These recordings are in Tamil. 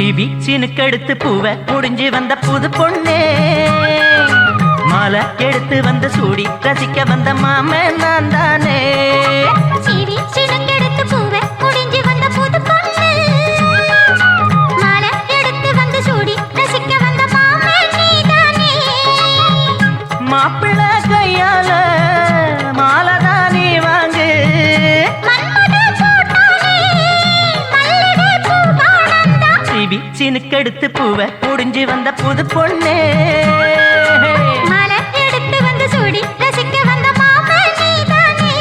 சிபி சினுக்கெடுத்து பூவை முடிஞ்சு வந்த புது பொண்ணே மாலை எடுத்து வந்து சூடி ரசிக்க வந்த மாமன் நான் தானே சிபி சினுக்கெடுத்து பூவை முடிஞ்சு வந்த புது பொண்ணு மாலை எடுத்து வந்து சூடி ரசிக்க வந்த மாமன் நீதானே மாப்பிள்ளை கையால மாலை தானே வாங்கு சிபி சினுக்கெடுத்து பூவை முடிஞ்சு வந்த புது பொண்ணே மாலை எடுத்து வந்து சூடி ரசிக்க வந்த மாமன் நீதானே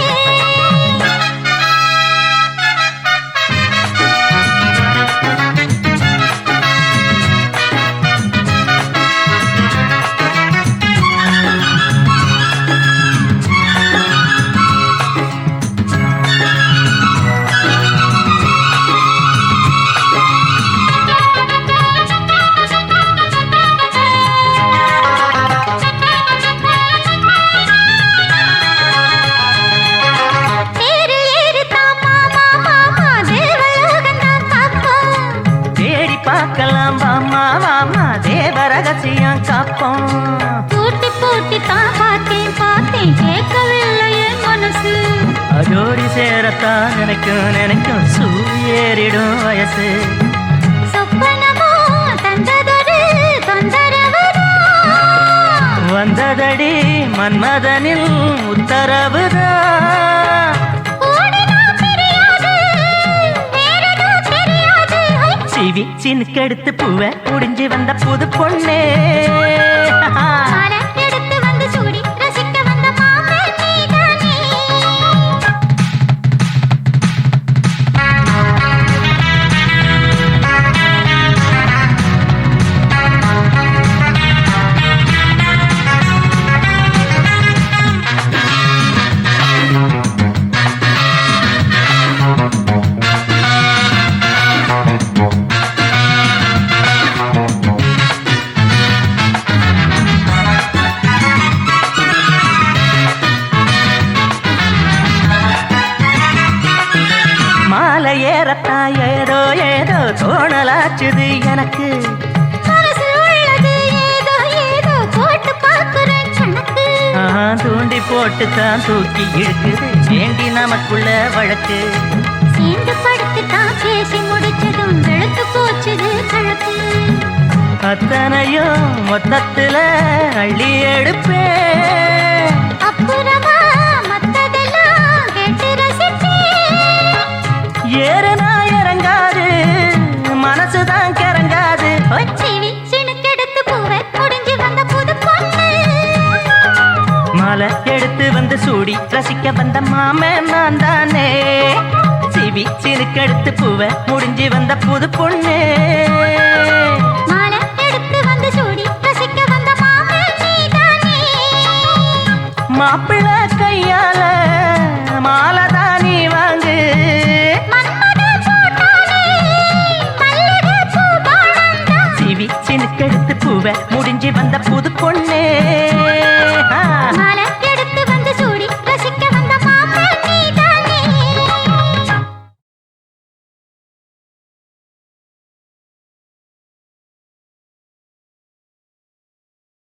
பார்க்கலாம் வாமா வாமா தேவ ரகசியம் காப்போம் பூட்டி பூட்டி தான் பார்த்தேன் பார்த்தேன் கேட்கவில்லை என் மனசு அதோடி சேரத்தான் நினைக்கும் சூரியேறிடும் வயசு சொப்பனமோ தந்ததொரு தொந்தரவுதான் வந்ததடி மன்மதனில் உத்தரவுதான் சிவி சினுக்கெடுத்து பூவை முடிஞ்சு வந்த புது பொண்ணே மாலை எடுத்து வந்து சூடி ரசிக்க வந்த மாமன் நீதானே மாலை ஏறத்தா ஏதோ ஏதோ தோணலாச்சுது எனக்கு மனசு உள்ளது ஏதோ ஏதோ போட்டு பார்க்கிறேன் கணக்கு தூண்டி போட்டு தான் தூக்கி இழுக்குது ஏண்டி நமக்குள்ள வழக்கு சேர்ந்து படுத்து தான் பேசி முடிச்சதும் வெளுத்து போச்சுது கழக்கு அத்தனையும் மொத்தத்துல அள்ளி எடுப்பே அப்புறமா மத்ததெல்லாம் கேட்டு ரசிப்பேன் ஏறுனா இறங்காது மனசுதான் கிறங்காது சிவி சினுக்கெடுத்து பூவை முடிஞ்சு வந்த புது பொண்ணு மாலை எடுத்து வந்து சூடி ரசிக்க வந்த மாமன் நான் தானே சிவி சினுக்கெடுத்து பூவை முடிஞ்சு வந்த புது பொண்ணு மாலை எடுத்து வந்து சூடி ரசிக்க வந்த மாமன் நீதானே மாப்பிள்ளை கையால மாலை தானே வாங்கு சிவி சினுக்கெடுத்து பூவை முடிஞ்சு வந்த புது பொண்ணே